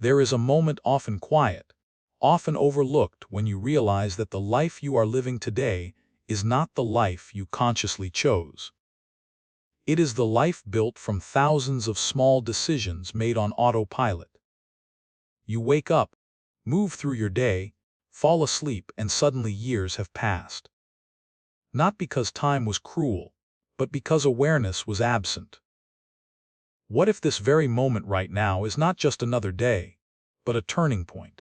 There is a moment often quiet, often overlooked when you realize that the life you are living today is not the life you consciously chose. It is the life built from thousands of small decisions made on autopilot. You wake up, move through your day, fall asleep, and suddenly years have passed. Not because time was cruel, but because awareness was absent. What if this very moment right now is not just another day, but a turning point?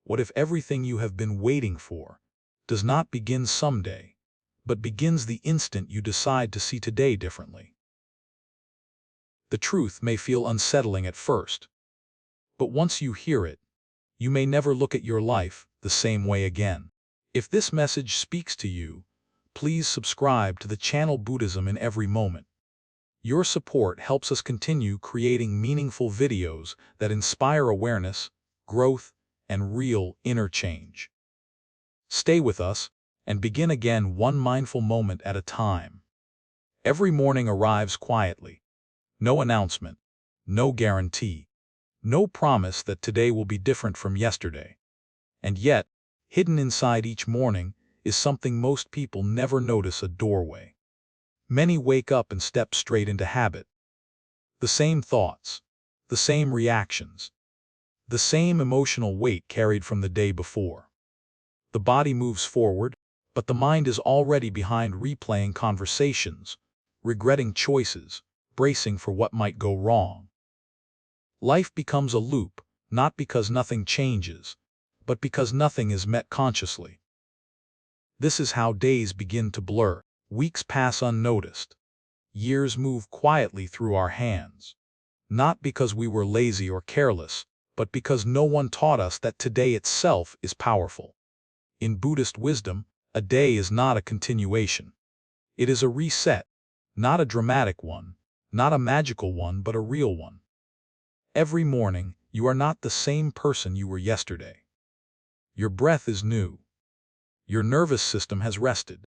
What if everything you have been waiting for does not begin someday, but begins the instant you decide to see today differently? The truth may feel unsettling at first, but once you hear it, you may never look at your life the same way again. If this message speaks to you, please subscribe to the channel Buddhism in Every Moment. Your support helps us continue creating meaningful videos that inspire awareness, growth, and real inner change. Stay with us and begin again one mindful moment at a time. Every morning arrives quietly. No announcement, no guarantee, no promise that today will be different from yesterday. And yet, hidden inside each morning is something most people never notice: a doorway. Many wake up and step straight into habit. The same thoughts, the same reactions, the same emotional weight carried from the day before. The body moves forward, but the mind is already behind, replaying conversations, regretting choices, bracing for what might go wrong. Life becomes a loop, not because nothing changes, but because nothing is met consciously. This is how days begin to blur, weeks pass unnoticed, years move quietly through our hands. Not because we were lazy or careless, but because no one taught us that today itself is powerful. In Buddhist wisdom, a day is not a continuation. It is a reset, not a dramatic one, not a magical one, but a real one. Every morning, you are not the same person you were yesterday. Your breath is new. Your nervous system has rested.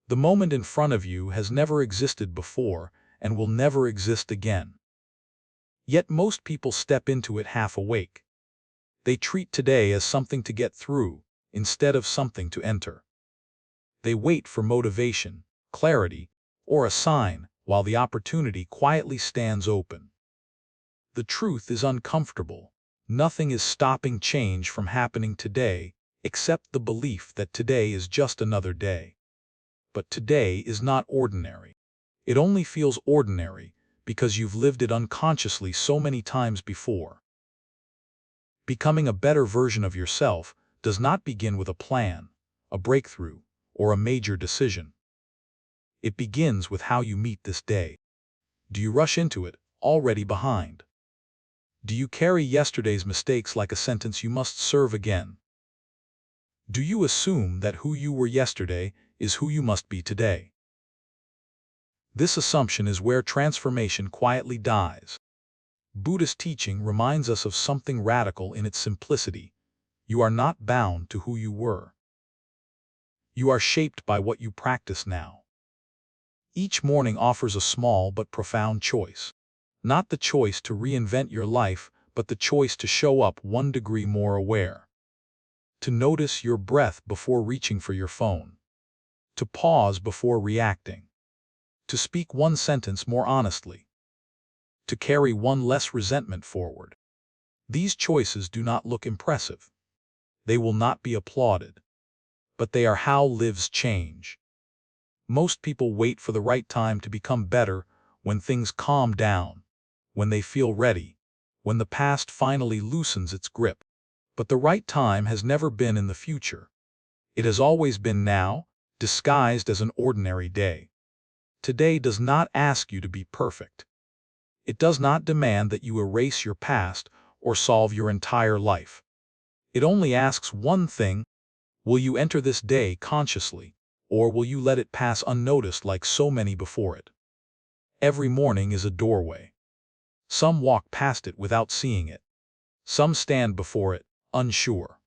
The moment in front of you has never existed before and will never exist again. Yet most people step into it half awake. They treat today as something to get through, instead of something to enter. They wait for motivation, clarity, or a sign, while the opportunity quietly stands open. The truth is uncomfortable. Nothing is stopping change from happening today, except the belief that today is just another day. But today is not ordinary. It only feels ordinary because you've lived it unconsciously so many times before. Becoming a better version of yourself does not begin with a plan, a breakthrough, or a major decision. It begins with how you meet this day. Do you rush into it, already behind? Do you carry yesterday's mistakes like a sentence you must serve again? Do you assume that who you were yesterday is who you must be today? This assumption is where transformation quietly dies. Buddhist teaching reminds us of something radical in its simplicity. You are not bound to who you were. You are shaped by what you practice now. Each morning offers a small but profound choice. Not the choice to reinvent your life, but the choice to show up 1 degree more aware. To notice your breath before reaching for your phone. To pause before reacting. To speak 1 sentence more honestly. To carry 1 less resentment forward. These choices do not look impressive. They will not be applauded. But they are how lives change. Most people wait for the right time to become better, when things calm down, when they feel ready, when the past finally loosens its grip. But the right time has never been in the future. It has always been now, disguised as an ordinary day. Today does not ask you to be perfect. It does not demand that you erase your past or solve your entire life. It only asks 1 thing: will you enter this day consciously, or will you let it pass unnoticed like so many before it? Every morning is a doorway. Some walk past it without seeing it. Some stand before it, unsure.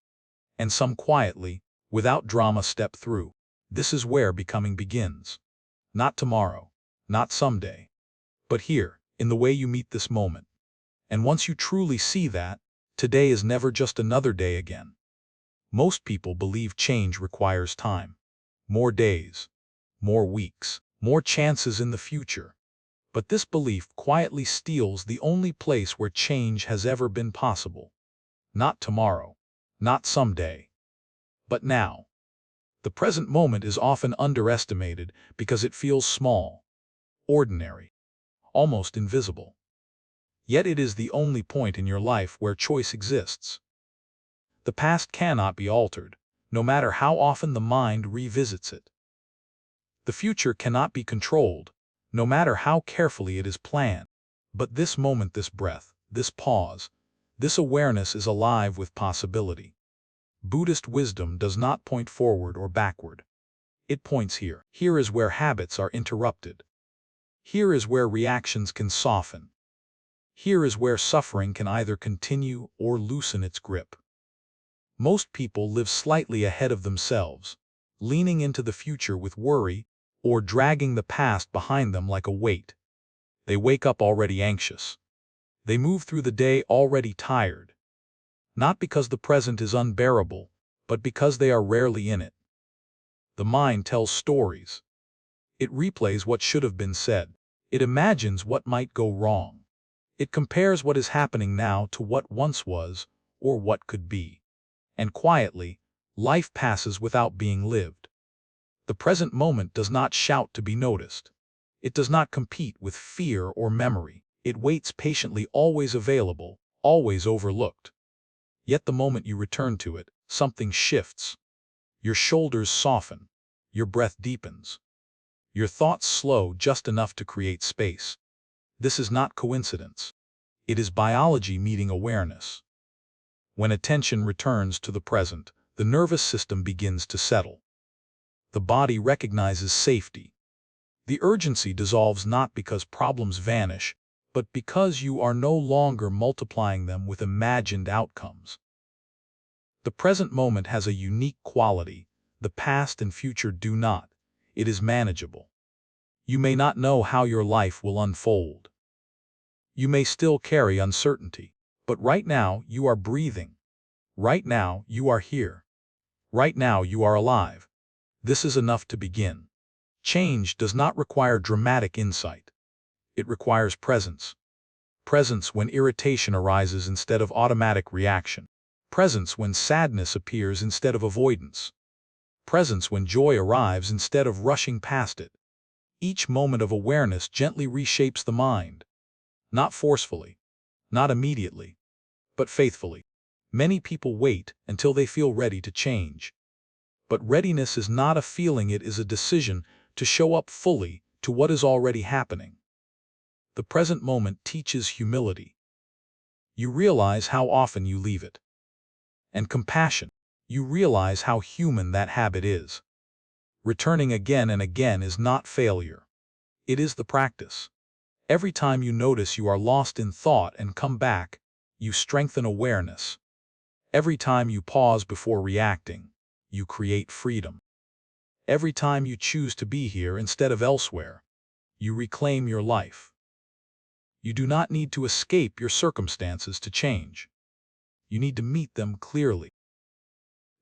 And some quietly, without drama, step through. This is where becoming begins. Not tomorrow, not someday, but here, in the way you meet this moment. And once you truly see that, Today is never just another day again. Most people believe change requires time. More days, more weeks, more chances in the future. But this belief quietly steals the only place where change has ever been possible. Not tomorrow, not someday, but now. The present moment is often underestimated because it feels small, ordinary, almost invisible. Yet it is the only point in your life where choice exists. The past cannot be altered, no matter how often the mind revisits it. The future cannot be controlled, no matter how carefully it is planned. But this moment, this breath, this pause, this awareness is alive with possibility. Buddhist wisdom does not point forward or backward. It points here. Here is where habits are interrupted. Here is where reactions can soften. Here is where suffering can either continue or loosen its grip. Most people live slightly ahead of themselves, leaning into the future with worry or dragging the past behind them like a weight. They wake up already anxious. They move through the day already tired. Not because the present is unbearable, but because they are rarely in it. The mind tells stories. It replays what should have been said. It imagines what might go wrong. It compares what is happening now to what once was, or what could be. And quietly, life passes without being lived. The present moment does not shout to be noticed. It does not compete with fear or memory. It waits patiently, always available, always overlooked. Yet the moment you return to it, something shifts. Your shoulders soften. Your breath deepens. Your thoughts slow just enough to create space. This is not coincidence. It is biology meeting awareness. When attention returns to the present, the nervous system begins to settle. The body recognizes safety. The urgency dissolves not because problems vanish, but because you are no longer multiplying them with imagined outcomes. The present moment has a unique quality. The past and future do not. It is manageable. You may not know how your life will unfold. You may still carry uncertainty, but right now you are breathing. Right now you are here. Right now you are alive. This is enough to begin. Change does not require dramatic insight. It requires presence. Presence when irritation arises instead of automatic reaction. Presence when sadness appears instead of avoidance. Presence when joy arrives instead of rushing past it. Each moment of awareness gently reshapes the mind. Not forcefully, not immediately, but faithfully. Many people wait until they feel ready to change. But readiness is not a feeling, it is a decision to show up fully to what is already happening. The present moment teaches humility. You realize how often you leave it. And compassion. You realize how human that habit is. Returning again and again is not failure. It is the practice. Every time you notice you are lost in thought and come back, you strengthen awareness. Every time you pause before reacting, you create freedom. Every time you choose to be here instead of elsewhere, you reclaim your life. You do not need to escape your circumstances to change. You need to meet them clearly.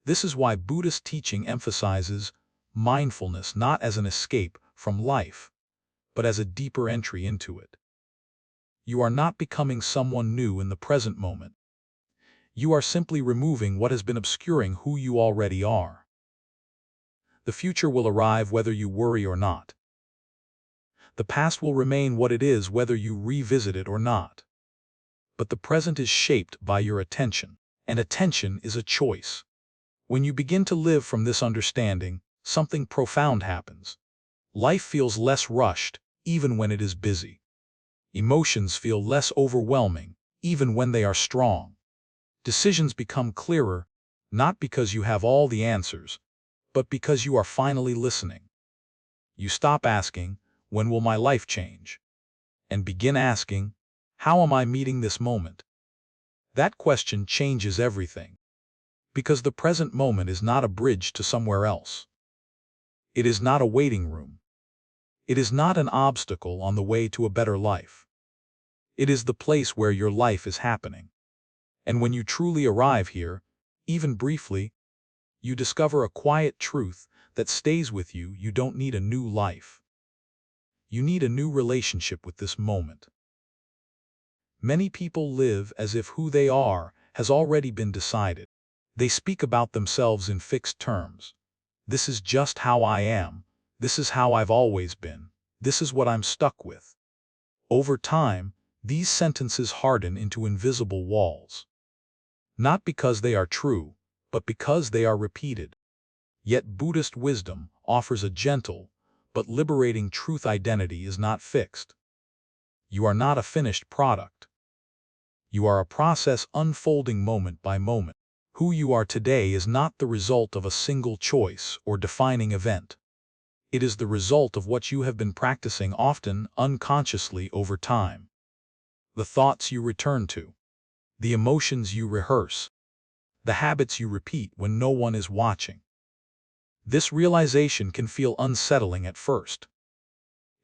This is why Buddhist teaching emphasizes mindfulness not as an escape from life, but as a deeper entry into it. You are not becoming someone new in the present moment. You are simply removing what has been obscuring who you already are. The future will arrive whether you worry or not. The past will remain what it is whether you revisit it or not. But the present is shaped by your attention, and attention is a choice. When you begin to live from this understanding, something profound happens. Life feels less rushed, even when it is busy. Emotions feel less overwhelming, even when they are strong. Decisions become clearer, not because you have all the answers, but because you are finally listening. You stop asking, "When will my life change?" and begin asking, "How am I meeting this moment?" That question changes everything. Because the present moment is not a bridge to somewhere else. It is not a waiting room. It is not an obstacle on the way to a better life. It is the place where your life is happening. And when you truly arrive here, even briefly, you discover a quiet truth that stays with you. You don't need a new life. You need a new relationship with this moment. Many people live as if who they are has already been decided. They speak about themselves in fixed terms. This is just how I am. This is how I've always been. This is what I'm stuck with. Over time, these sentences harden into invisible walls. Not because they are true, but because they are repeated. Yet Buddhist wisdom offers a gentle but liberating truth. Identity is not fixed. You are not a finished product. You are a process unfolding moment by moment. Who you are today is not the result of a single choice or defining event. It is the result of what you have been practicing, often unconsciously, over time. The thoughts you return to, the emotions you rehearse, the habits you repeat when no one is watching. This realization can feel unsettling at first.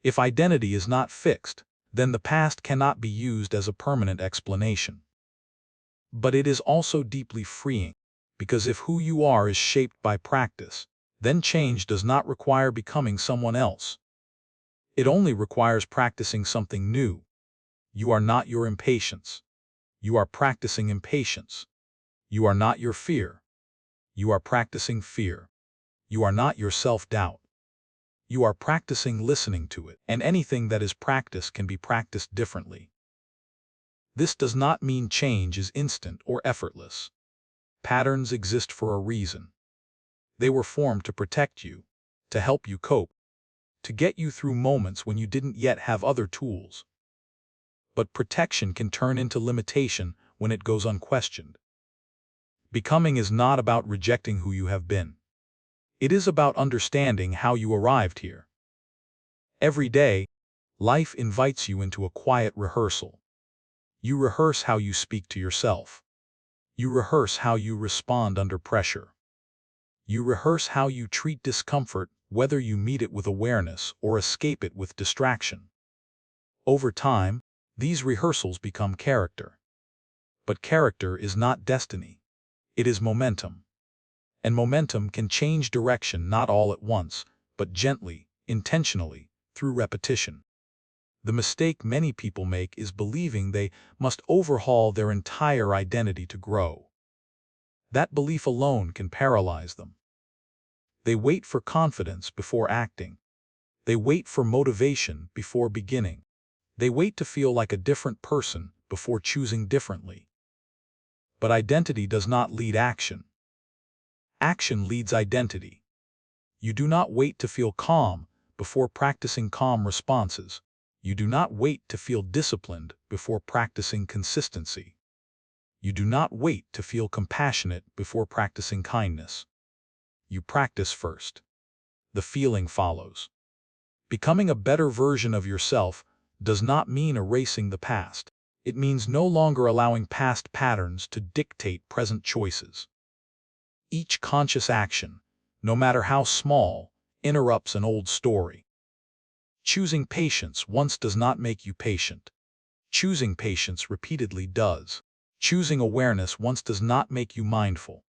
If identity is not fixed, then the past cannot be used as a permanent explanation. But it is also deeply freeing, because if who you are is shaped by practice, then change does not require becoming someone else. It only requires practicing something new. You are not your impatience. You are practicing impatience. You are not your fear. You are practicing fear. You are not your self-doubt. You are practicing listening to it, and anything that is practiced can be practiced differently. This does not mean change is instant or effortless. Patterns exist for a reason. They were formed to protect you, to help you cope, to get you through moments when you didn't yet have other tools. But protection can turn into limitation when it goes unquestioned. Becoming is not about rejecting who you have been. It is about understanding how you arrived here. Every day, life invites you into a quiet rehearsal. You rehearse how you speak to yourself. You rehearse how you respond under pressure. You rehearse how you treat discomfort, whether you meet it with awareness or escape it with distraction. Over time, these rehearsals become character. But character is not destiny. It is momentum. And momentum can change direction not all at once, but gently, intentionally, through repetition. The mistake many people make is believing they must overhaul their entire identity to grow. That belief alone can paralyze them. They wait for confidence before acting. They wait for motivation before beginning. They wait to feel like a different person before choosing differently. But identity does not lead action. Action leads identity. You do not wait to feel calm before practicing calm responses. You do not wait to feel disciplined before practicing consistency. You do not wait to feel compassionate before practicing kindness. You practice first. The feeling follows. Becoming a better version of yourself does not mean erasing the past. It means no longer allowing past patterns to dictate present choices. Each conscious action, no matter how small, interrupts an old story. Choosing patience once does not make you patient. Choosing patience repeatedly does. Choosing awareness once does not make you mindful.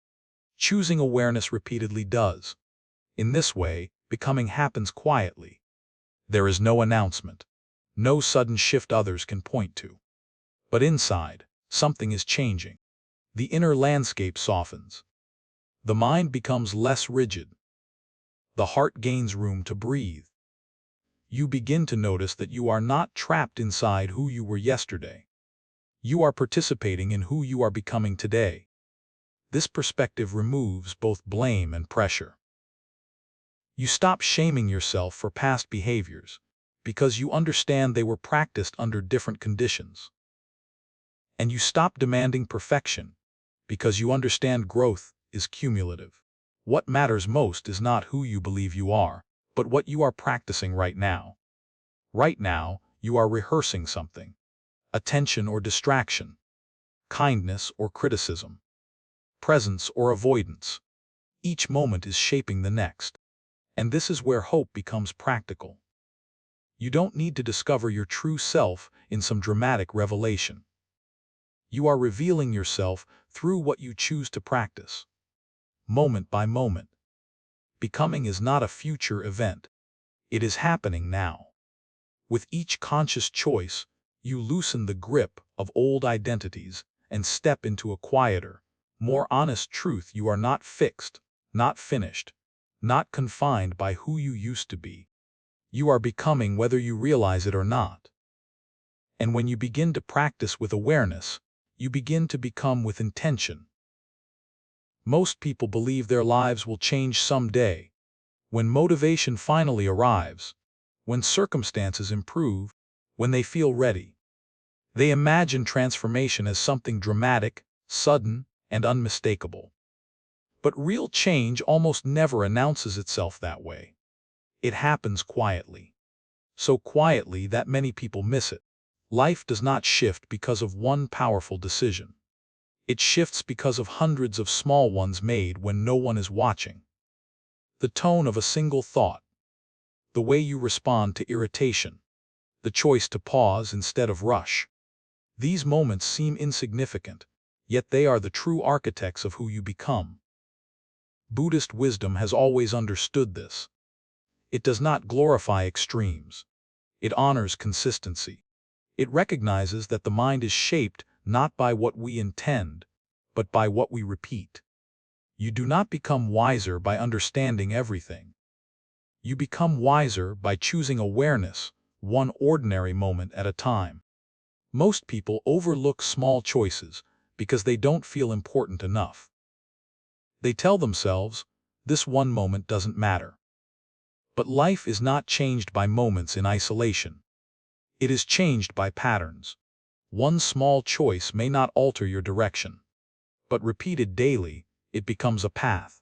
Choosing awareness repeatedly does. In this way, becoming happens quietly. There is no announcement, no sudden shift others can point to. But inside, something is changing. The inner landscape softens. The mind becomes less rigid. The heart gains room to breathe. You begin to notice that you are not trapped inside who you were yesterday. You are participating in who you are becoming today. This perspective removes both blame and pressure. You stop shaming yourself for past behaviors, because you understand they were practiced under different conditions. And you stop demanding perfection, because you understand growth is cumulative. What matters most is not who you believe you are, but what you are practicing right now. Right now, you are rehearsing something. Attention or distraction. Kindness or criticism. Presence or avoidance. Each moment is shaping the next. And this is where hope becomes practical. You don't need to discover your true self in some dramatic revelation. You are revealing yourself through what you choose to practice, moment by moment. Becoming is not a future event. It is happening now. With each conscious choice, you loosen the grip of old identities and step into a quieter, more honest truth. You are not fixed, not finished, not confined by who you used to be. You are becoming whether you realize it or not. And when you begin to practice with awareness, you begin to become with intention. Most people believe their lives will change someday, when motivation finally arrives, when circumstances improve, when they feel ready. They imagine transformation as something dramatic, sudden, and unmistakable. But real change almost never announces itself that way. It happens quietly. So quietly that many people miss it. Life does not shift because of one powerful decision. It shifts because of hundreds of small ones made when no one is watching. The tone of a single thought, the way you respond to irritation, the choice to pause instead of rush. These moments seem insignificant, yet they are the true architects of who you become. Buddhist wisdom has always understood this. It does not glorify extremes. It honors consistency. It recognizes that the mind is shaped not by what we intend, but by what we repeat. You do not become wiser by understanding everything. You become wiser by choosing awareness, one ordinary moment at a time. Most people overlook small choices because they don't feel important enough. They tell themselves, this one moment doesn't matter. But life is not changed by moments in isolation. It is changed by patterns. One small choice may not alter your direction, but repeated daily, it becomes a path.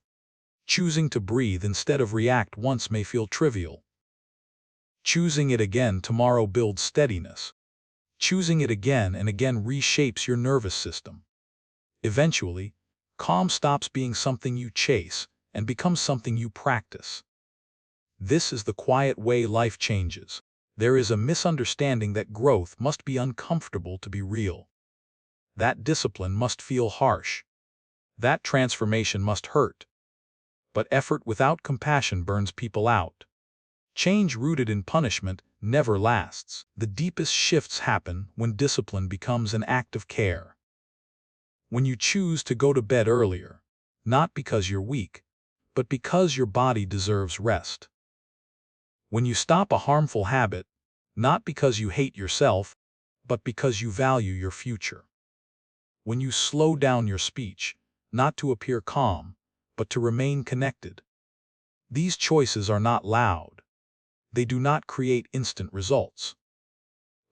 Choosing to breathe instead of react once may feel trivial. Choosing it again tomorrow builds steadiness. Choosing it again and again reshapes your nervous system. Eventually, calm stops being something you chase and becomes something you practice. This is the quiet way life changes. There is a misunderstanding that growth must be uncomfortable to be real. That discipline must feel harsh. That transformation must hurt. But effort without compassion burns people out. Change rooted in punishment never lasts. The deepest shifts happen when discipline becomes an act of care. When you choose to go to bed earlier, not because you're weak, but because your body deserves rest. When you stop a harmful habit, not because you hate yourself, but because you value your future. When you slow down your speech, not to appear calm, but to remain connected. These choices are not loud. They do not create instant results.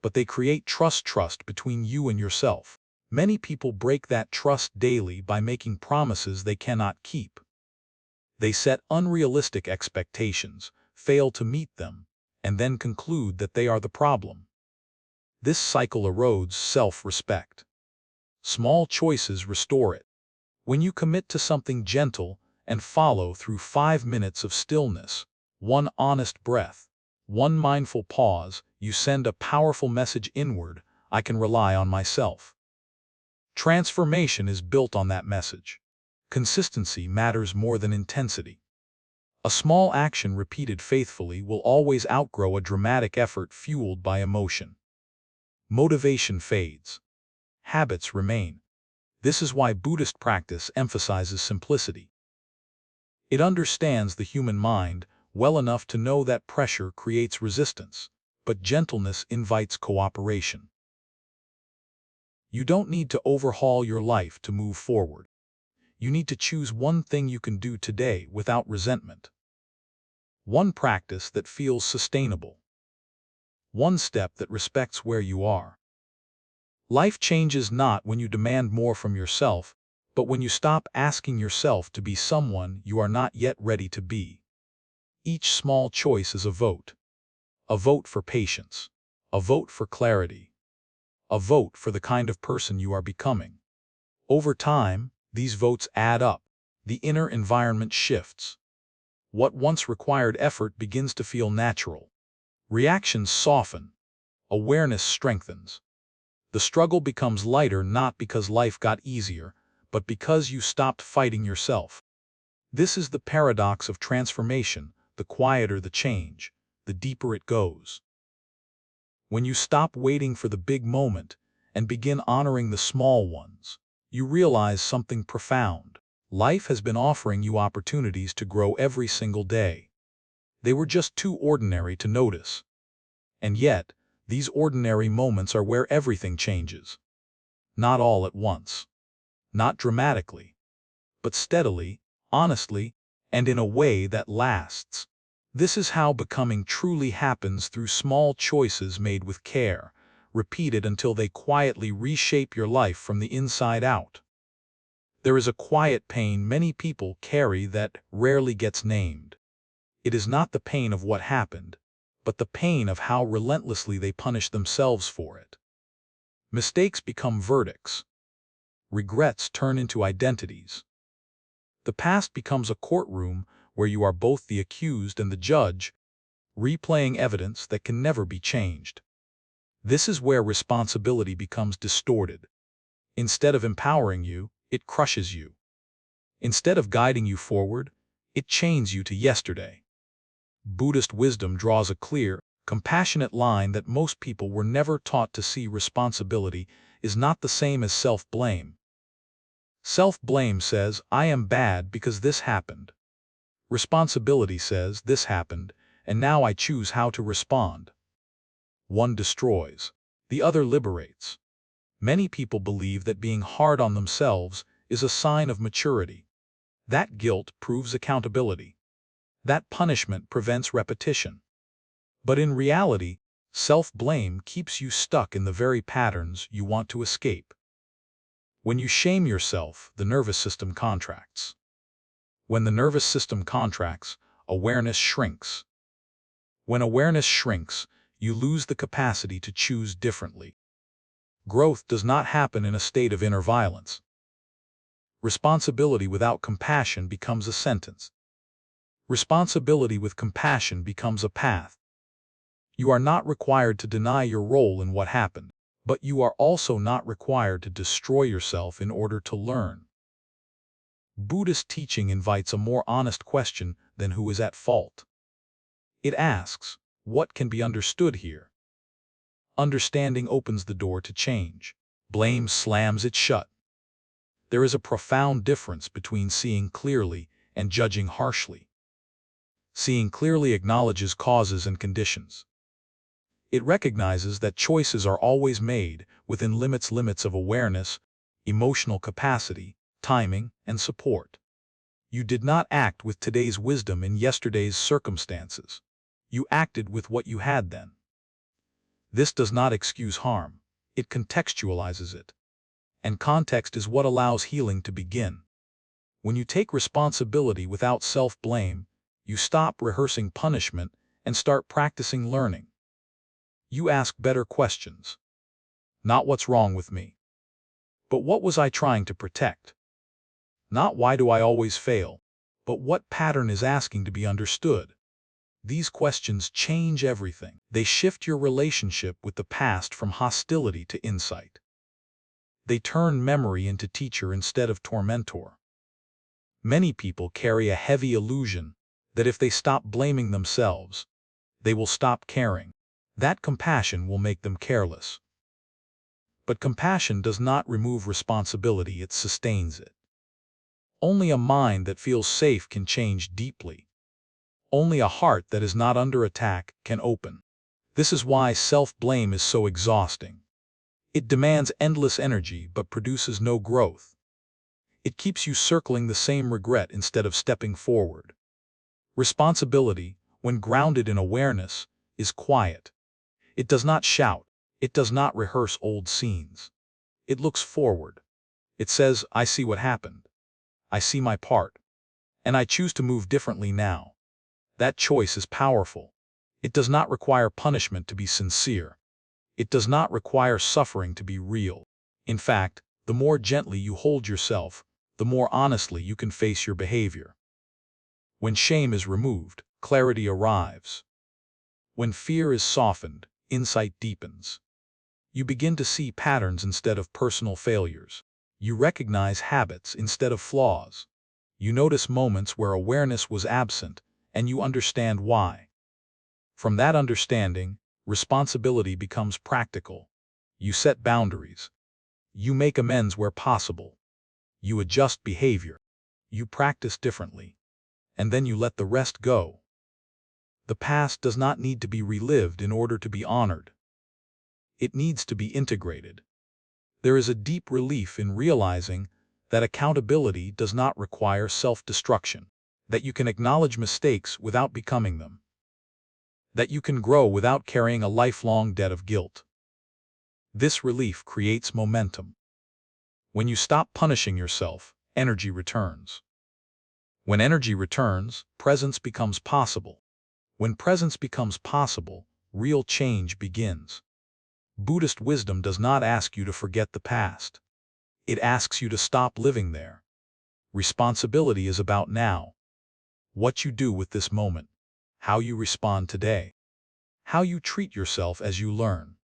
But they create trust between you and yourself. Many people break that trust daily by making promises they cannot keep. They set unrealistic expectations, fail to meet them, and then conclude that they are the problem. This cycle erodes self-respect. Small choices restore it. When you commit to something gentle and follow through 5 minutes of stillness, one honest breath, one mindful pause, you send a powerful message inward: I can rely on myself. Transformation is built on that message. Consistency matters more than intensity. A small action repeated faithfully will always outgrow a dramatic effort fueled by emotion. Motivation fades. Habits remain. This is why Buddhist practice emphasizes simplicity. It understands the human mind well enough to know that pressure creates resistance, but gentleness invites cooperation. You don't need to overhaul your life to move forward. You need to choose one thing you can do today without resentment. One practice that feels sustainable. One step that respects where you are. Life changes not when you demand more from yourself, but when you stop asking yourself to be someone you are not yet ready to be. Each small choice is a vote. A vote for patience. A vote for clarity. A vote for the kind of person you are becoming. Over time, these votes add up. The inner environment shifts. What once required effort begins to feel natural. Reactions soften. Awareness strengthens. The struggle becomes lighter not because life got easier, but because you stopped fighting yourself. This is the paradox of transformation. The quieter the change, the deeper it goes. When you stop waiting for the big moment and begin honoring the small ones, you realize something profound. Life has been offering you opportunities to grow every single day. They were just too ordinary to notice. And yet, these ordinary moments are where everything changes. Not all at once. Not dramatically. But steadily, honestly, and in a way that lasts. This is how becoming truly happens, through small choices made with care, repeated until they quietly reshape your life from the inside out. There is a quiet pain many people carry that rarely gets named. It is not the pain of what happened, but the pain of how relentlessly they punish themselves for it. Mistakes become verdicts. Regrets turn into identities. The past becomes a courtroom where you are both the accused and the judge, replaying evidence that can never be changed. This is where responsibility becomes distorted. Instead of empowering you, it crushes you. Instead of guiding you forward, it chains you to yesterday. Buddhist wisdom draws a clear, compassionate line that most people were never taught to see. Responsibility is not the same as self-blame. Self-blame says, I am bad because this happened. Responsibility says, this happened, and now I choose how to respond. One destroys, the other liberates. Many people believe that being hard on themselves is a sign of maturity. That guilt proves accountability. That punishment prevents repetition. But in reality, self-blame keeps you stuck in the very patterns you want to escape. When you shame yourself, the nervous system contracts. When the nervous system contracts, awareness shrinks. When awareness shrinks, you lose the capacity to choose differently. Growth does not happen in a state of inner violence. Responsibility without compassion becomes a sentence. Responsibility with compassion becomes a path. You are not required to deny your role in what happened, but you are also not required to destroy yourself in order to learn. Buddhist teaching invites a more honest question than who is at fault. It asks, what can be understood here? Understanding opens the door to change. Blame slams it shut. There is a profound difference between seeing clearly and judging harshly. Seeing clearly acknowledges causes and conditions. It recognizes that choices are always made within limits of awareness, emotional capacity, timing, and support. You did not act with today's wisdom in yesterday's circumstances. You acted with what you had then. This does not excuse harm. It contextualizes it. And context is what allows healing to begin. When you take responsibility without self-blame, you stop rehearsing punishment and start practicing learning. You ask better questions. Not what's wrong with me, but what was I trying to protect? Not why do I always fail, but what pattern is asking to be understood? These questions change everything. They shift your relationship with the past from hostility to insight. They turn memory into teacher instead of tormentor. Many people carry a heavy illusion that if they stop blaming themselves, they will stop caring. That compassion will make them careless. But compassion does not remove responsibility, it sustains it. Only a mind that feels safe can change deeply. Only a heart that is not under attack can open. This is why self-blame is so exhausting. It demands endless energy but produces no growth. It keeps you circling the same regret instead of stepping forward. Responsibility, when grounded in awareness, is quiet. It does not shout. It does not rehearse old scenes. It looks forward. It says, I see what happened. I see my part. And I choose to move differently now. That choice is powerful. It does not require punishment to be sincere. It does not require suffering to be real. In fact, the more gently you hold yourself, the more honestly you can face your behavior. When shame is removed, clarity arrives. When fear is softened, insight deepens. You begin to see patterns instead of personal failures. You recognize habits instead of flaws. You notice moments where awareness was absent, and you understand why. From that understanding, responsibility becomes practical. You set boundaries. You make amends where possible. You adjust behavior. You practice differently. And then you let the rest go. The past does not need to be relived in order to be honored. It needs to be integrated. There is a deep relief in realizing that accountability does not require self-destruction, that you can acknowledge mistakes without becoming them, that you can grow without carrying a lifelong debt of guilt. This relief creates momentum. When you stop punishing yourself, energy returns. When energy returns, presence becomes possible. When presence becomes possible, real change begins. Buddhist wisdom does not ask you to forget the past. It asks you to stop living there. Responsibility is about now. What you do with this moment. How you respond today. How you treat yourself as you learn.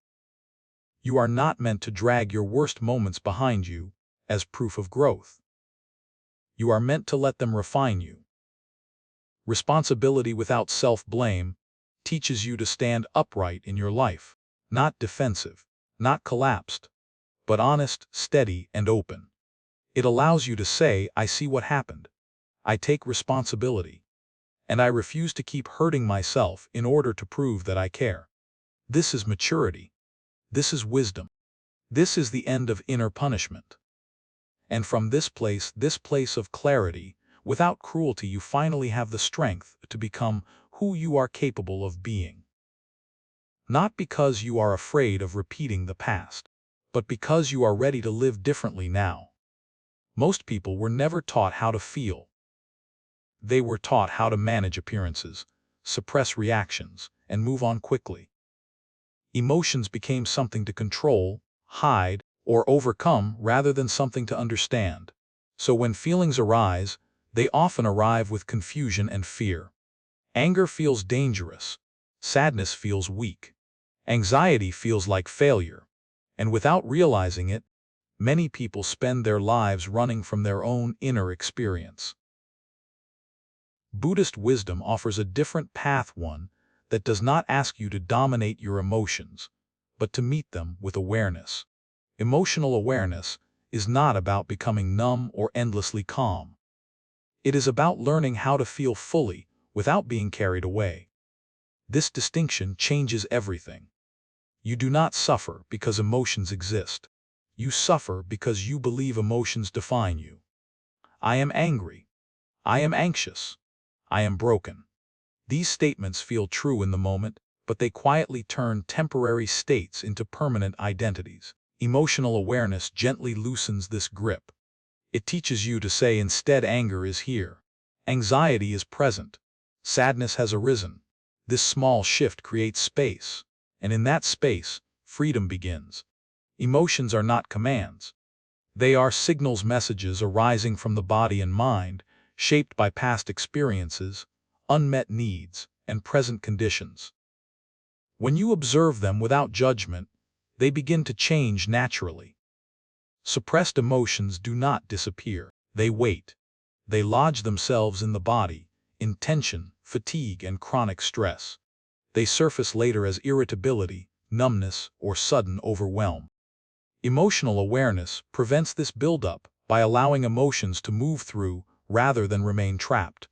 You are not meant to drag your worst moments behind you as proof of growth. You are meant to let them refine you. Responsibility without self-blame teaches you to stand upright in your life, not defensive, not collapsed, but honest, steady, and open. It allows you to say, I see what happened. I take responsibility. And I refuse to keep hurting myself in order to prove that I care. This is maturity. This is wisdom. This is the end of inner punishment. And from this place of clarity, without cruelty, you finally have the strength to become who you are capable of being. Not because you are afraid of repeating the past, but because you are ready to live differently now. Most people were never taught how to feel. They were taught how to manage appearances, suppress reactions, and move on quickly. Emotions became something to control, hide, or overcome rather than something to understand. So when feelings arise, they often arrive with confusion and fear. Anger feels dangerous. Sadness feels weak. Anxiety feels like failure. And without realizing it, many people spend their lives running from their own inner experience. Buddhist wisdom offers a different path, one that does not ask you to dominate your emotions, but to meet them with awareness. Emotional awareness is not about becoming numb or endlessly calm. It is about learning how to feel fully without being carried away. This distinction changes everything. You do not suffer because emotions exist. You suffer because you believe emotions define you. I am angry. I am anxious. I am broken. These statements feel true in the moment, but they quietly turn temporary states into permanent identities. Emotional awareness gently loosens this grip. It teaches you to say instead, anger is here. Anxiety is present. Sadness has arisen. This small shift creates space, and in that space, freedom begins. Emotions are not commands. They are signals, messages arising from the body and mind, shaped by past experiences, unmet needs, and present conditions. When you observe them without judgment, they begin to change naturally. Suppressed emotions do not disappear. They wait. They lodge themselves in the body, in tension, fatigue, and chronic stress. They surface later as irritability, numbness, or sudden overwhelm. Emotional awareness prevents this buildup by allowing emotions to move through rather than remain trapped.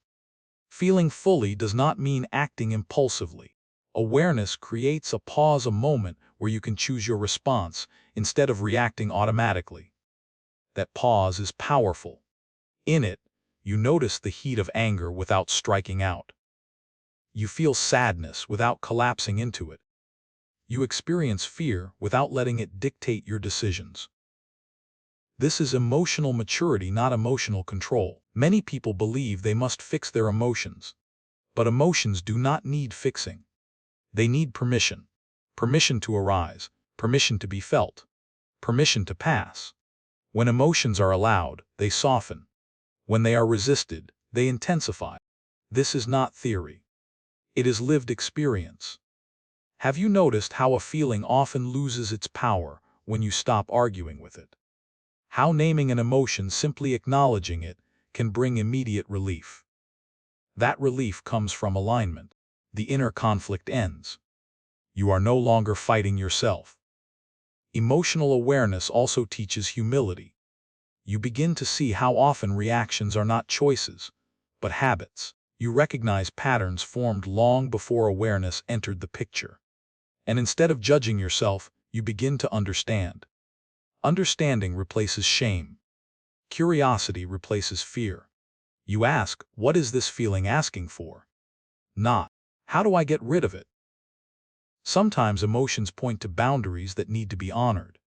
Feeling fully does not mean acting impulsively. Awareness creates a pause, a moment where you can choose your response instead of reacting automatically. That pause is powerful. In it, you notice the heat of anger without striking out. You feel sadness without collapsing into it. You experience fear without letting it dictate your decisions. This is emotional maturity, not emotional control. Many people believe they must fix their emotions. But emotions do not need fixing. They need permission. Permission to arise, permission to be felt, permission to pass. When emotions are allowed, they soften. When they are resisted, they intensify. This is not theory. It is lived experience. Have you noticed how a feeling often loses its power when you stop arguing with it? How naming an emotion, simply acknowledging it, can bring immediate relief. That relief comes from alignment. The inner conflict ends. You are no longer fighting yourself. Emotional awareness also teaches humility. You begin to see how often reactions are not choices, but habits. You recognize patterns formed long before awareness entered the picture. And instead of judging yourself, you begin to understand. Understanding replaces shame. Curiosity replaces fear. You ask, what is this feeling asking for? Not, how do I get rid of it? Sometimes emotions point to boundaries that need to be honored.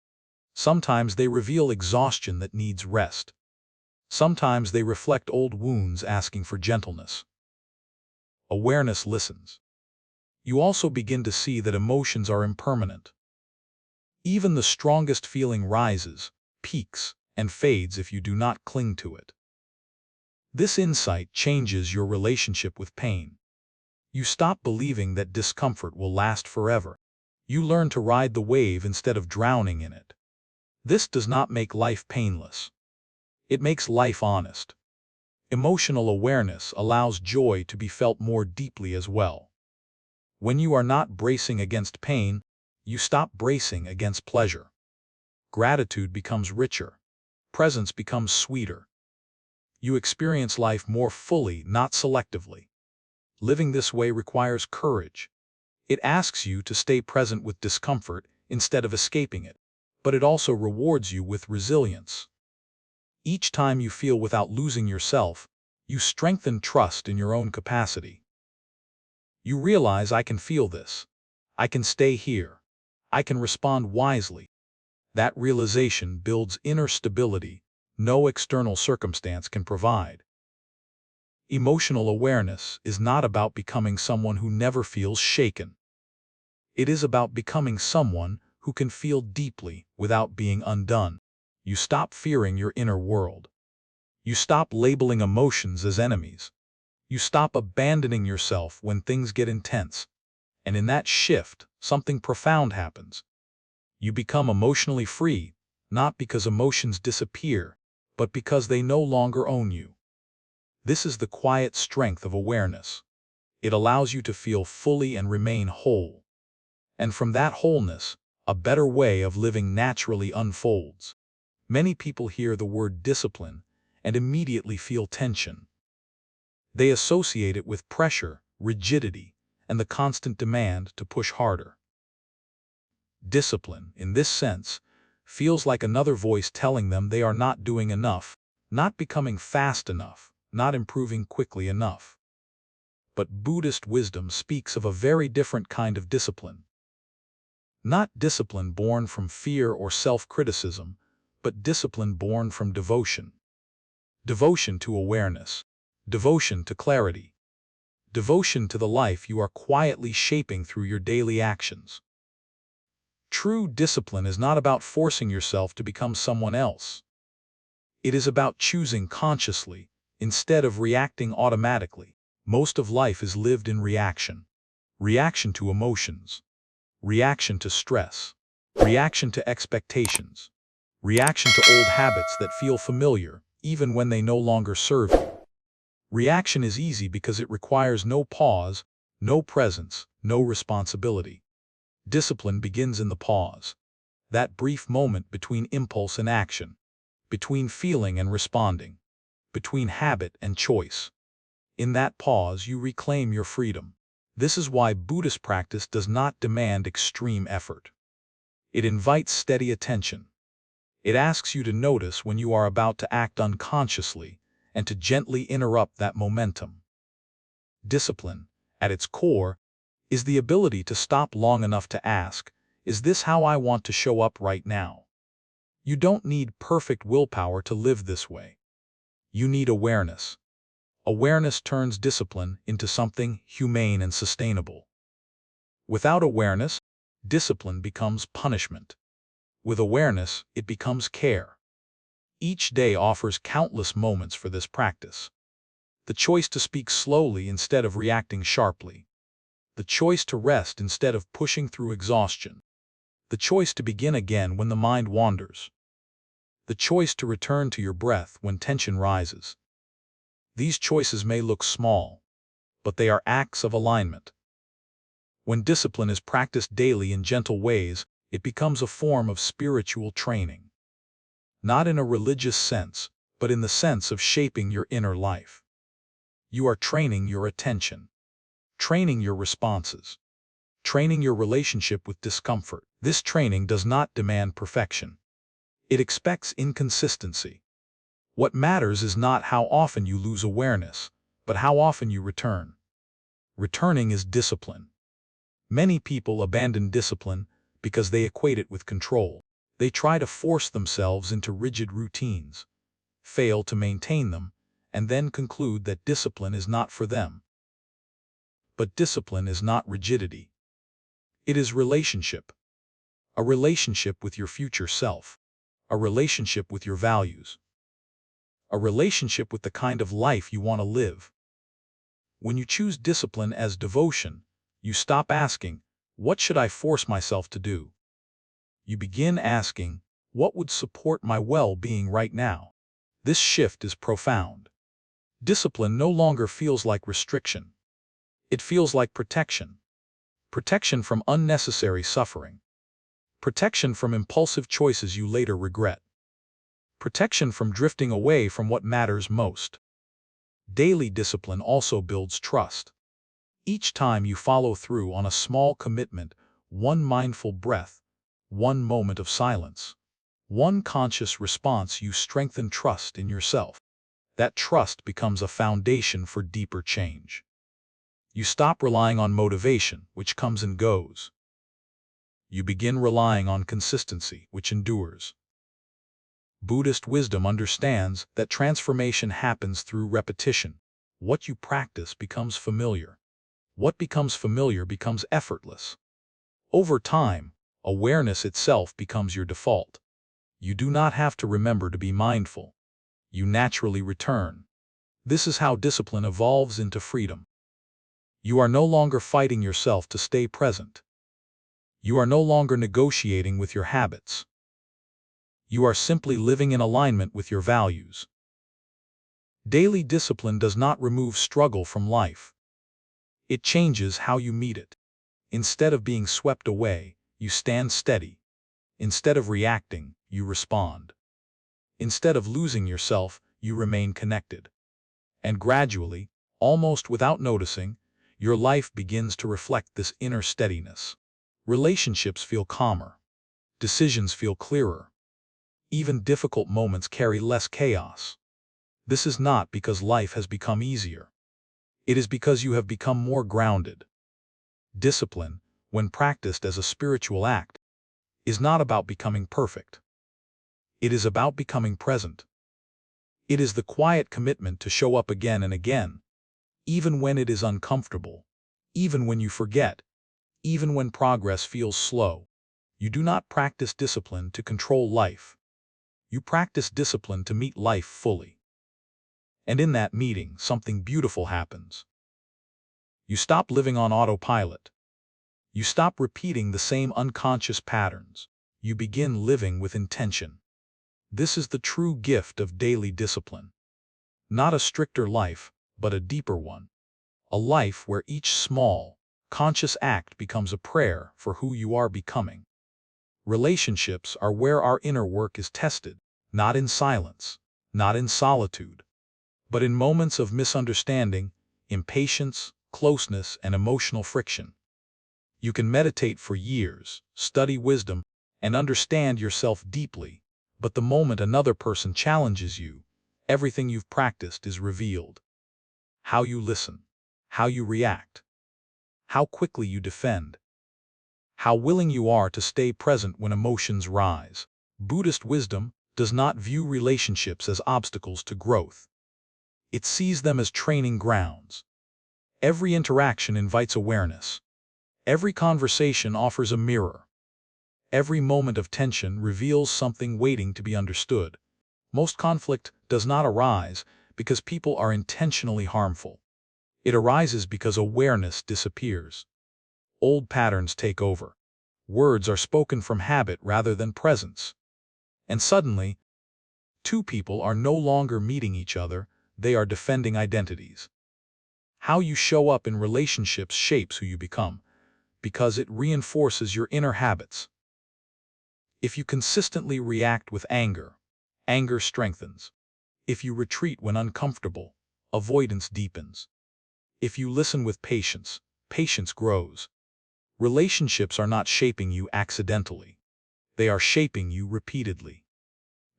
Sometimes they reveal exhaustion that needs rest. Sometimes they reflect old wounds asking for gentleness. Awareness listens. You also begin to see that emotions are impermanent. Even the strongest feeling rises, peaks, and fades if you do not cling to it. This insight changes your relationship with pain. You stop believing that discomfort will last forever. You learn to ride the wave instead of drowning in it. This does not make life painless. It makes life honest. Emotional awareness allows joy to be felt more deeply as well. When you are not bracing against pain, you stop bracing against pleasure. Gratitude becomes richer. Presence becomes sweeter. You experience life more fully, not selectively. Living this way requires courage. It asks you to stay present with discomfort instead of escaping it, but it also rewards you with resilience. Each time you feel without losing yourself, you strengthen trust in your own capacity. You realize, I can feel this. I can stay here. I can respond wisely. That realization builds inner stability no external circumstance can provide. Emotional awareness is not about becoming someone who never feels shaken. It is about becoming someone who can feel deeply without being undone. You stop fearing your inner world. You stop labeling emotions as enemies. You stop abandoning yourself when things get intense. And in that shift, something profound happens. You become emotionally free, not because emotions disappear, but because they no longer own you. This is the quiet strength of awareness. It allows you to feel fully and remain whole. And from that wholeness, a better way of living naturally unfolds. Many people hear the word discipline and immediately feel tension. They associate it with pressure, rigidity, and the constant demand to push harder. Discipline, in this sense, feels like another voice telling them they are not doing enough, not becoming fast enough, not improving quickly enough. But Buddhist wisdom speaks of a very different kind of discipline. Not discipline born from fear or self-criticism, but discipline born from devotion. Devotion to awareness. Devotion to clarity. Devotion to the life you are quietly shaping through your daily actions. True discipline is not about forcing yourself to become someone else. It is about choosing consciously, instead of reacting automatically. Most of life is lived in reaction. Reaction to emotions. Reaction to stress. Reaction to expectations. Reaction to old habits that feel familiar, even when they no longer serve you. Reaction is easy because it requires no pause, no presence, no responsibility. Discipline begins in the pause. That brief moment between impulse and action, between feeling and responding, between habit and choice. In that pause, you reclaim your freedom. This is why Buddhist practice does not demand extreme effort. It invites steady attention. It asks you to notice when you are about to act unconsciously and to gently interrupt that momentum. Discipline, at its core, is the ability to stop long enough to ask, is this how I want to show up right now? You don't need perfect willpower to live this way. You need awareness. Awareness turns discipline into something humane and sustainable. Without awareness, discipline becomes punishment. With awareness, it becomes care. Each day offers countless moments for this practice. The choice to speak slowly instead of reacting sharply. the choice to rest instead of pushing through exhaustion, the choice to begin again when the mind wanders, the choice to return to your breath when tension rises. These choices may look small, but they are acts of alignment. When discipline is practiced daily in gentle ways, it becomes a form of spiritual training. Not in a religious sense, but in the sense of shaping your inner life. You are training your attention, training your responses, training your relationship with discomfort. This training does not demand perfection. It expects inconsistency. What matters is not how often you lose awareness, but how often you return. Returning is discipline. Many people abandon discipline because they equate it with control. They try to force themselves into rigid routines, fail to maintain them, and then conclude that discipline is not for them. But discipline is not rigidity. It is relationship. A relationship with your future self. A relationship with your values. A relationship with the kind of life you want to live. When you choose discipline as devotion, you stop asking, "What should I force myself to do?" You begin asking, "What would support my well-being right now?" This shift is profound. Discipline no longer feels like restriction. It feels like protection. Protection from unnecessary suffering. Protection from impulsive choices you later regret. Protection from drifting away from what matters most. Daily discipline also builds trust. Each time you follow through on a small commitment, one mindful breath, one moment of silence, one conscious response, you strengthen trust in yourself. That trust becomes a foundation for deeper change. You stop relying on motivation, which comes and goes. You begin relying on consistency, which endures. Buddhist wisdom understands that transformation happens through repetition. What you practice becomes familiar. What becomes familiar becomes effortless. Over time, awareness itself becomes your default. You do not have to remember to be mindful. You naturally return. This is how discipline evolves into freedom. You are no longer fighting yourself to stay present. You are no longer negotiating with your habits. You are simply living in alignment with your values. Daily discipline does not remove struggle from life. It changes how you meet it. Instead of being swept away, you stand steady. Instead of reacting, you respond. Instead of losing yourself, you remain connected. And gradually, almost without noticing, your life begins to reflect this inner steadiness. Relationships feel calmer. Decisions feel clearer. Even difficult moments carry less chaos. This is not because life has become easier. It is because you have become more grounded. Discipline, when practiced as a spiritual act, is not about becoming perfect. It is about becoming present. It is the quiet commitment to show up again and again, even when it is uncomfortable, even when you forget, even when progress feels slow. You do not practice discipline to control life. You practice discipline to meet life fully. And in that meeting, something beautiful happens. You stop living on autopilot. You stop repeating the same unconscious patterns. You begin living with intention. This is the true gift of daily discipline. Not a stricter life, but a deeper one. A life where each small, conscious act becomes a prayer for who you are becoming. Relationships are where our inner work is tested, not in silence, not in solitude, but in moments of misunderstanding, impatience, closeness, and emotional friction. You can meditate for years, study wisdom, and understand yourself deeply, but the moment another person challenges you, everything you've practiced is revealed. How you listen, how you react, how quickly you defend, how willing you are to stay present when emotions rise. Buddhist wisdom does not view relationships as obstacles to growth. It sees them as training grounds. Every interaction invites awareness. Every conversation offers a mirror. Every moment of tension reveals something waiting to be understood. Most conflict does not arise because people are intentionally harmful. It arises because awareness disappears. Old patterns take over. Words are spoken from habit rather than presence. And suddenly, two people are no longer meeting each other, they are defending identities. How you show up in relationships shapes who you become, because it reinforces your inner habits. If you consistently react with anger, anger strengthens. If you retreat when uncomfortable, avoidance deepens. If you listen with patience, patience grows. Relationships are not shaping you accidentally. They are shaping you repeatedly.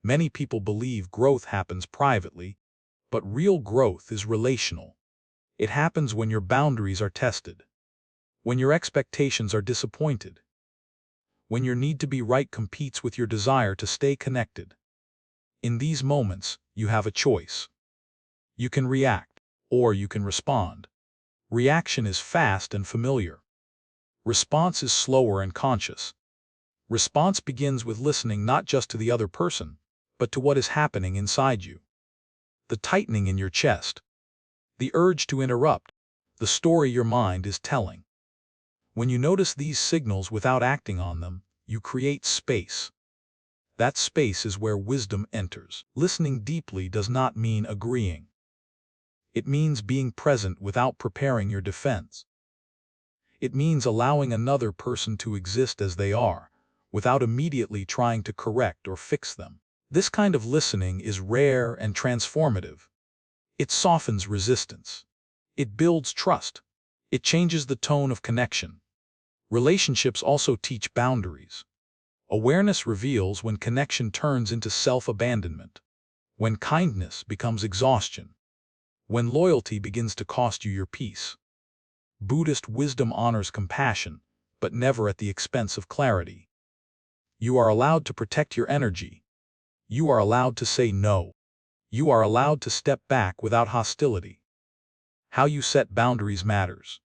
Many people believe growth happens privately, but real growth is relational. It happens when your boundaries are tested, when your expectations are disappointed, when your need to be right competes with your desire to stay connected. In these moments, you have a choice. You can react, or you can respond. Reaction is fast and familiar. Response is slower and conscious. Response begins with listening not just to the other person, but to what is happening inside you. The tightening in your chest, the urge to interrupt, the story your mind is telling. When you notice these signals without acting on them, you create space. That space is where wisdom enters. Listening deeply does not mean agreeing. It means being present without preparing your defense. It means allowing another person to exist as they are, without immediately trying to correct or fix them. This kind of listening is rare and transformative. It softens resistance. It builds trust. It changes the tone of connection. Relationships also teach boundaries. Awareness reveals when connection turns into self-abandonment, when kindness becomes exhaustion, when loyalty begins to cost you your peace. Buddhist wisdom honors compassion, but never at the expense of clarity. You are allowed to protect your energy. You are allowed to say no. You are allowed to step back without hostility. How you set boundaries matters.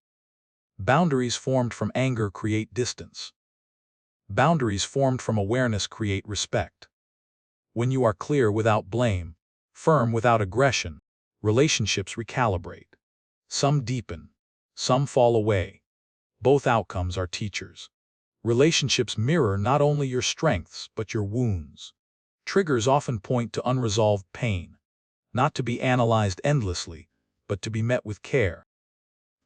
Boundaries formed from anger create distance. Boundaries formed from awareness create respect. When you are clear without blame, firm without aggression, relationships recalibrate. Some deepen, some fall away. Both outcomes are teachers. Relationships mirror not only your strengths but your wounds. Triggers often point to unresolved pain, not to be analyzed endlessly, but to be met with care.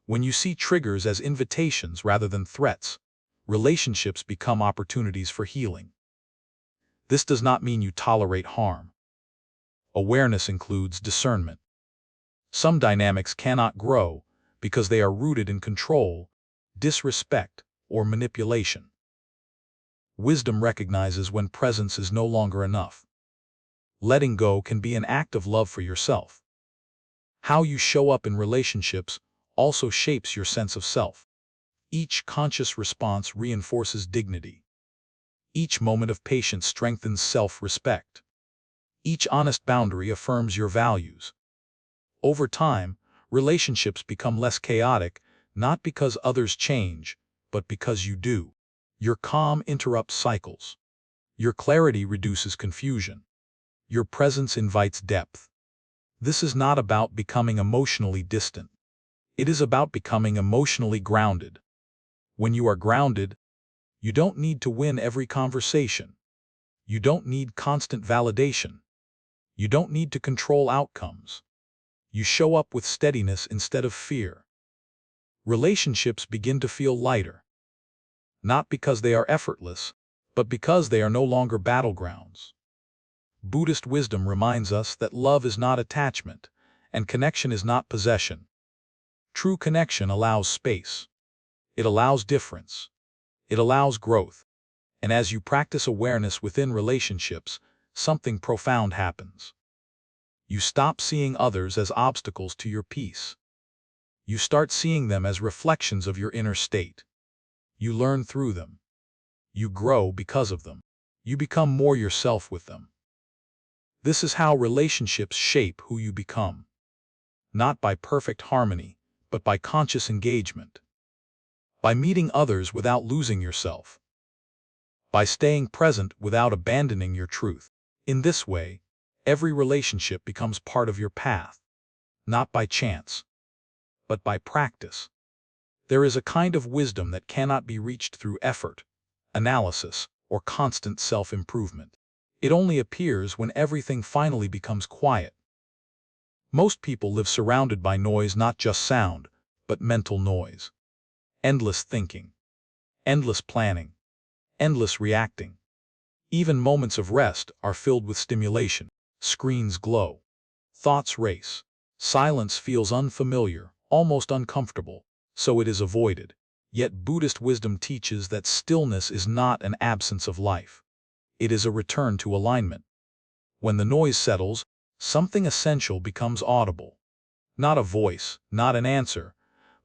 When you see triggers as invitations rather than threats, relationships become opportunities for healing. This does not mean you tolerate harm. Awareness includes discernment. Some dynamics cannot grow because they are rooted in control, disrespect, or manipulation. Wisdom recognizes when presence is no longer enough. Letting go can be an act of love for yourself. How you show up in relationships also shapes your sense of self. Each conscious response reinforces dignity. Each moment of patience strengthens self-respect. Each honest boundary affirms your values. Over time, relationships become less chaotic, not because others change, but because you do. Your calm interrupts cycles. Your clarity reduces confusion. Your presence invites depth. This is not about becoming emotionally distant. It is about becoming emotionally grounded. When you are grounded, you don't need to win every conversation. You don't need constant validation. You don't need to control outcomes. You show up with steadiness instead of fear. Relationships begin to feel lighter. Not because they are effortless, but because they are no longer battlegrounds. Buddhist wisdom reminds us that love is not attachment, and connection is not possession. True connection allows space. It allows difference. It allows growth. And as you practice awareness within relationships, something profound happens. You stop seeing others as obstacles to your peace. You start seeing them as reflections of your inner state. You learn through them. You grow because of them. You become more yourself with them. This is how relationships shape who you become. Not by perfect harmony, but by conscious engagement. By meeting others without losing yourself. By staying present without abandoning your truth. In this way, every relationship becomes part of your path, not by chance, but by practice. There is a kind of wisdom that cannot be reached through effort, analysis, or constant self-improvement. It only appears when everything finally becomes quiet. Most people live surrounded by noise, not just sound, but mental noise. Endless thinking, endless planning, endless reacting. Even moments of rest are filled with stimulation. Screens glow. Thoughts race. Silence feels unfamiliar, almost uncomfortable, so it is avoided. Yet Buddhist wisdom teaches that stillness is not an absence of life. It is a return to alignment. When the noise settles, something essential becomes audible. Not a voice, not an answer,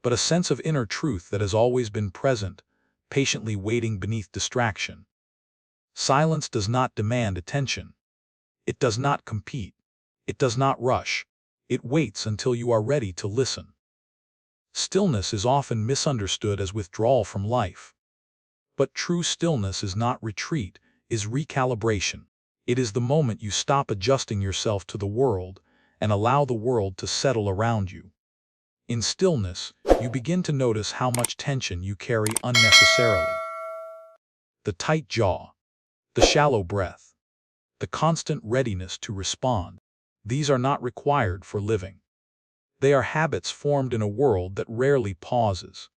but a sense of inner truth that has always been present, patiently waiting beneath distraction. Silence does not demand attention. It does not compete. It does not rush. It waits until you are ready to listen. Stillness is often misunderstood as withdrawal from life. But true stillness is not retreat, is recalibration. It is the moment you stop adjusting yourself to the world and allow the world to settle around you. In stillness, you begin to notice how much tension you carry unnecessarily. The tight jaw, the shallow breath, the constant readiness to respond. These are not required for living. They are habits formed in a world that rarely pauses.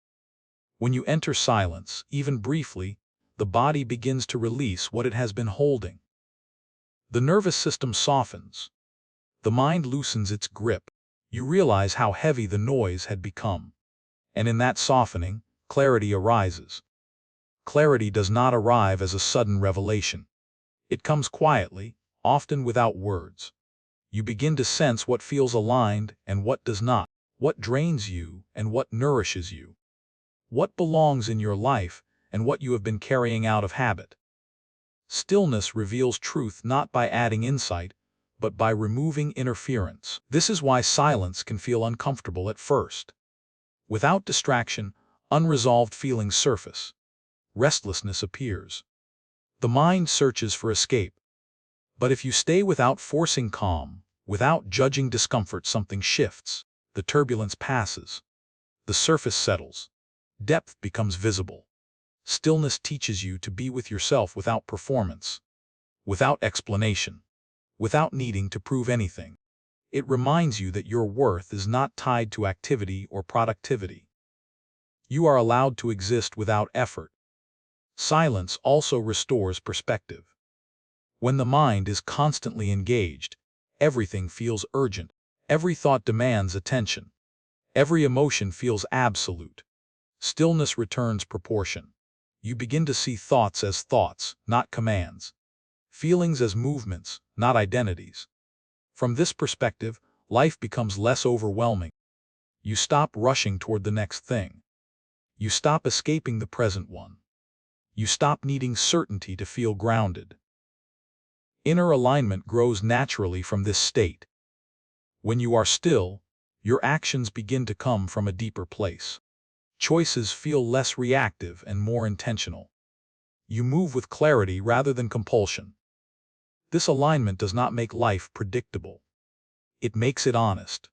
When you enter silence, even briefly, the body begins to release what it has been holding. The nervous system softens. The mind loosens its grip. You realize how heavy the noise had become. And in that softening, clarity arises. Clarity does not arrive as a sudden revelation. It comes quietly, often without words. You begin to sense what feels aligned and what does not, what drains you and what nourishes you, what belongs in your life and what you have been carrying out of habit. Stillness reveals truth not by adding insight, but by removing interference. This is why silence can feel uncomfortable at first. Without distraction, unresolved feelings surface. Restlessness appears. The mind searches for escape. But if you stay without forcing calm, without judging discomfort, something shifts. The turbulence passes. The surface settles. Depth becomes visible. Stillness teaches you to be with yourself without performance, without explanation, without needing to prove anything. It reminds you that your worth is not tied to activity or productivity. You are allowed to exist without effort. Silence also restores perspective. When the mind is constantly engaged, everything feels urgent. Every thought demands attention. Every emotion feels absolute. Stillness returns proportion. You begin to see thoughts as thoughts, not commands. Feelings as movements, not identities. From this perspective, life becomes less overwhelming. You stop rushing toward the next thing. You stop escaping the present one. You stop needing certainty to feel grounded. Inner alignment grows naturally from this state. When you are still, your actions begin to come from a deeper place. Choices feel less reactive and more intentional. You move with clarity rather than compulsion. This alignment does not make life predictable. It makes it honest.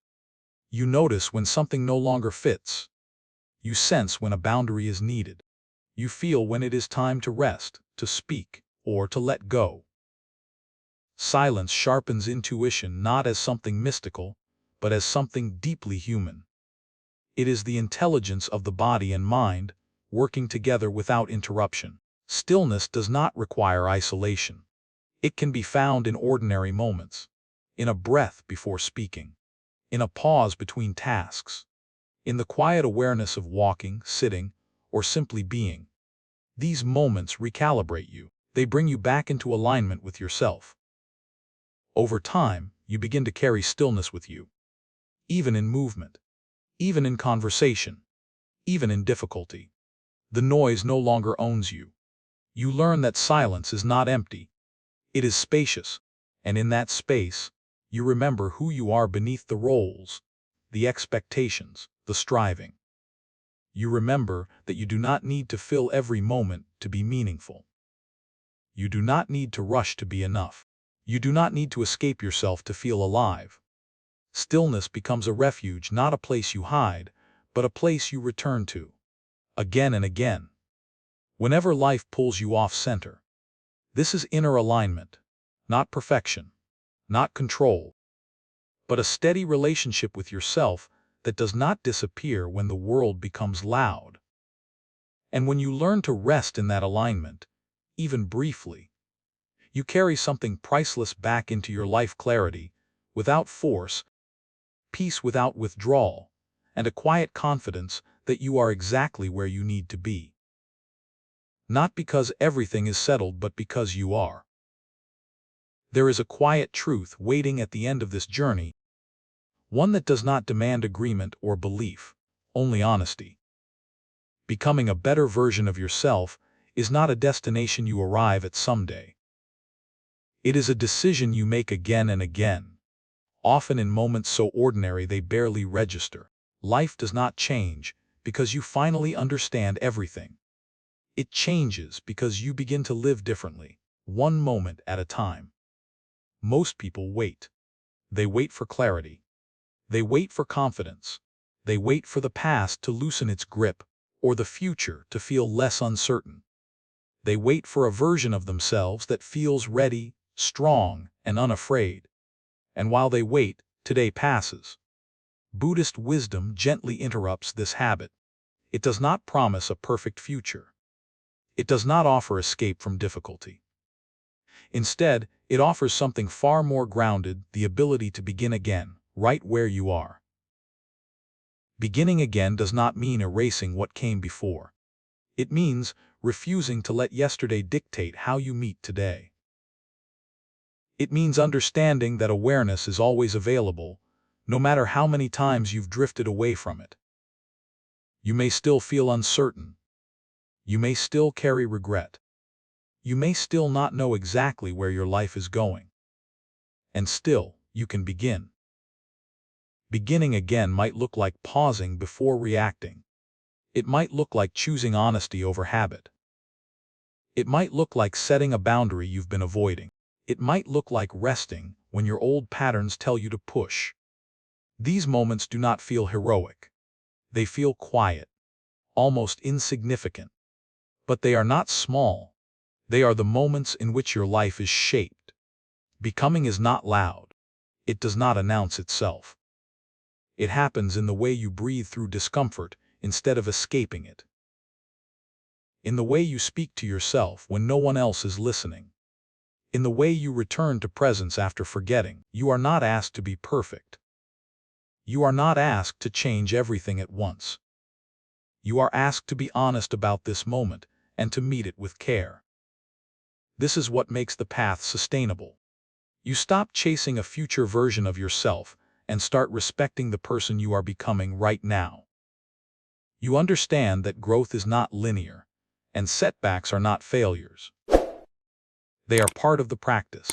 You notice when something no longer fits. You sense when a boundary is needed. You feel when it is time to rest, to speak, or to let go. Silence sharpens intuition not as something mystical, but as something deeply human. It is the intelligence of the body and mind, working together without interruption. Stillness does not require isolation. It can be found in ordinary moments, in a breath before speaking, in a pause between tasks, in the quiet awareness of walking, sitting, or simply being. These moments recalibrate you. They bring you back into alignment with yourself. Over time, you begin to carry stillness with you, even in movement, even in conversation, even in difficulty. The noise no longer owns you. You learn that silence is not empty. It is spacious, and in that space, you remember who you are beneath the roles, the expectations, the striving. You remember that you do not need to fill every moment to be meaningful. You do not need to rush to be enough. You do not need to escape yourself to feel alive. Stillness becomes a refuge, not a place you hide, but a place you return to. again and again. Whenever life pulls you off center, this is inner alignment, not perfection, not control, but a steady relationship with yourself that does not disappear when the world becomes loud. And when you learn to rest in that alignment, even briefly, you carry something priceless back into your life: clarity without force, peace without withdrawal, and a quiet confidence that you are exactly where you need to be. Not because everything is settled, but because you are. There is a quiet truth waiting at the end of this journey, one that does not demand agreement or belief, only honesty. Becoming a better version of yourself is not a destination you arrive at someday. It is a decision you make again and again, often in moments so ordinary they barely register. Life does not change because you finally understand everything. It changes because you begin to live differently, one moment at a time. Most people wait. They wait for clarity. They wait for confidence. They wait for the past to loosen its grip, or the future to feel less uncertain. They wait for a version of themselves that feels ready, strong, and unafraid. And while they wait, today passes. Buddhist wisdom gently interrupts this habit. It does not promise a perfect future. It does not offer escape from difficulty. Instead, it offers something far more grounded: the ability to begin again, right where you are. Beginning again does not mean erasing what came before. It means refusing to let yesterday dictate how you meet today. It means understanding that awareness is always available, no matter how many times you've drifted away from it. You may still feel uncertain. You may still carry regret. You may still not know exactly where your life is going. And still, you can begin. Beginning again might look like pausing before reacting. It might look like choosing honesty over habit. It might look like setting a boundary you've been avoiding. It might look like resting when your old patterns tell you to push. These moments do not feel heroic. They feel quiet, almost insignificant. But they are not small. They are the moments in which your life is shaped. Becoming is not loud. It does not announce itself. It happens in the way you breathe through discomfort instead of escaping it. In the way you speak to yourself when no one else is listening. In the way you return to presence after forgetting. You are not asked to be perfect. You are not asked to change everything at once. You are asked to be honest about this moment and to meet it with care. This is what makes the path sustainable. You stop chasing a future version of yourself and start respecting the person you are becoming right now. You understand that growth is not linear, and setbacks are not failures. They are part of the practice.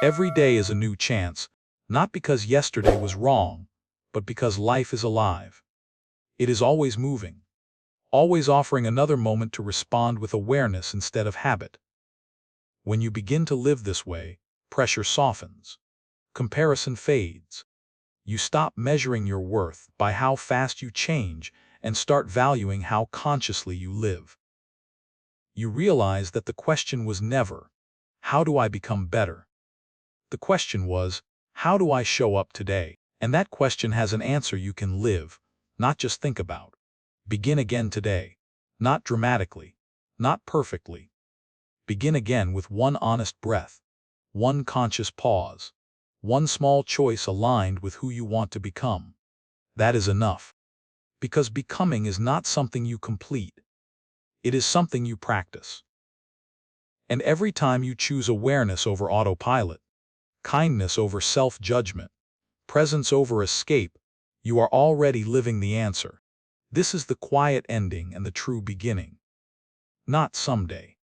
Every day is a new chance, not because yesterday was wrong, but because life is alive. It is always moving, always offering another moment to respond with awareness instead of habit. When you begin to live this way, pressure softens. Comparison fades. You stop measuring your worth by how fast you change and start valuing how consciously you live. You realize that the question was never, "How do I become better?" The question was, "How do I show up today?" And that question has an answer you can live, not just think about. Begin again today. Not dramatically, not perfectly. Begin again with one honest breath, one conscious pause, one small choice aligned with who you want to become. That is enough. Because becoming is not something you complete. It is something you practice. And every time you choose awareness over autopilot, kindness over self-judgment, presence over escape, you are already living the answer. This is the quiet ending and the true beginning. Not someday.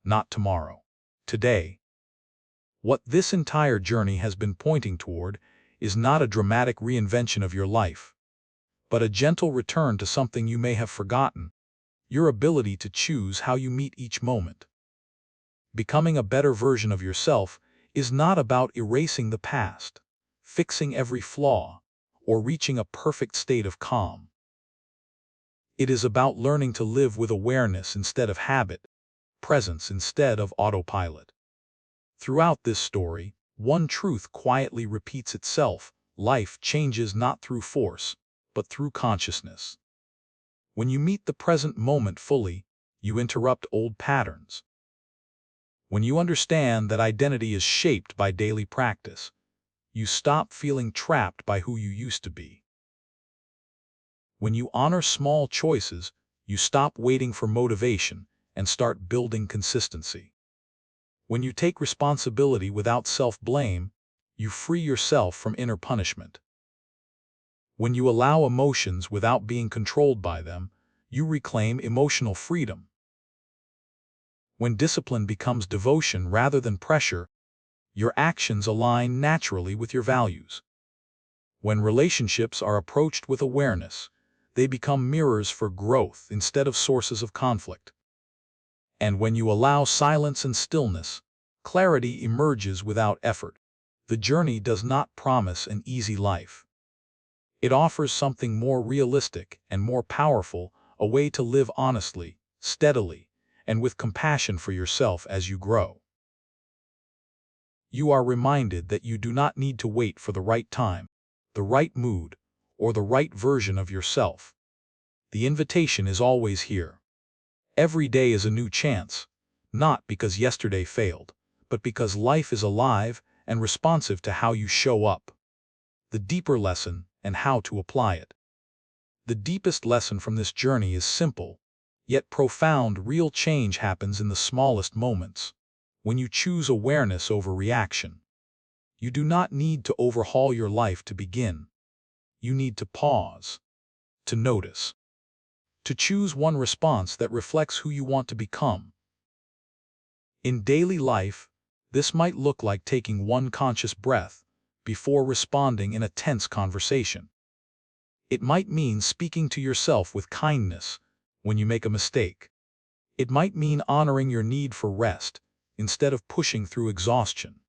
Not tomorrow. Today. What this entire journey has been pointing toward is not a dramatic reinvention of your life, but a gentle return to something you may have forgotten: your ability to choose how you meet each moment. Becoming a better version of yourself is not about erasing the past, fixing every flaw, or reaching a perfect state of calm. It is about learning to live with awareness instead of habit, presence instead of autopilot. Throughout this story, one truth quietly repeats itself: life changes not through force, but through consciousness. When you meet the present moment fully, you interrupt old patterns. When you understand that identity is shaped by daily practice, you stop feeling trapped by who you used to be. When you honor small choices, you stop waiting for motivation and start building consistency. When you take responsibility without self-blame, you free yourself from inner punishment. When you allow emotions without being controlled by them, you reclaim emotional freedom. When discipline becomes devotion rather than pressure, your actions align naturally with your values. When relationships are approached with awareness, they become mirrors for growth instead of sources of conflict. And when you allow silence and stillness, clarity emerges without effort. The journey does not promise an easy life. It offers something more realistic and more powerful, a way to live honestly, steadily, and with compassion for yourself as you grow. You are reminded that you do not need to wait for the right time, the right mood, or the right version of yourself. The invitation is always here. Every day is a new chance, not because yesterday failed, but because life is alive and responsive to how you show up. The deeper lesson and how to apply it. The deepest lesson from this journey is simple, yet profound. Real change happens in the smallest moments. When you choose awareness over reaction. You do not need to overhaul your life to begin. You need to pause, to notice, to choose one response that reflects who you want to become. In daily life, this might look like taking one conscious breath before responding in a tense conversation. It might mean speaking to yourself with kindness when you make a mistake. It might mean honoring your need for rest instead of pushing through exhaustion.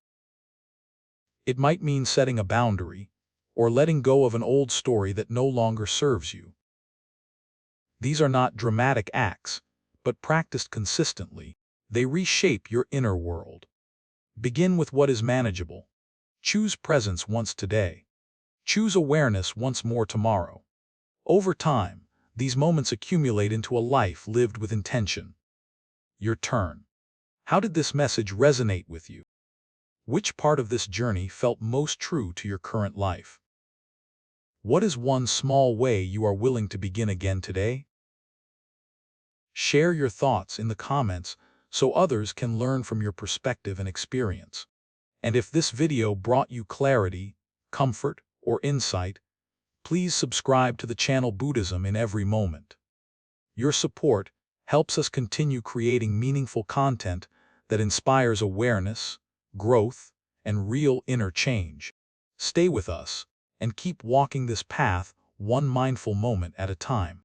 It might mean setting a boundary or letting go of an old story that no longer serves you. These are not dramatic acts, but practiced consistently, they reshape your inner world. Begin with what is manageable. Choose presence once today. Choose awareness once more tomorrow. Over time, these moments accumulate into a life lived with intention. Your turn. How did this message resonate with you? Which part of this journey felt most true to your current life? What is one small way you are willing to begin again today? Share your thoughts in the comments so others can learn from your perspective and experience. And if this video brought you clarity, comfort, or insight, please subscribe to the channel Buddhism in Every Moment. Your support helps us continue creating meaningful content that inspires awareness, growth, and real inner change. Stay with us and keep walking this path one mindful moment at a time.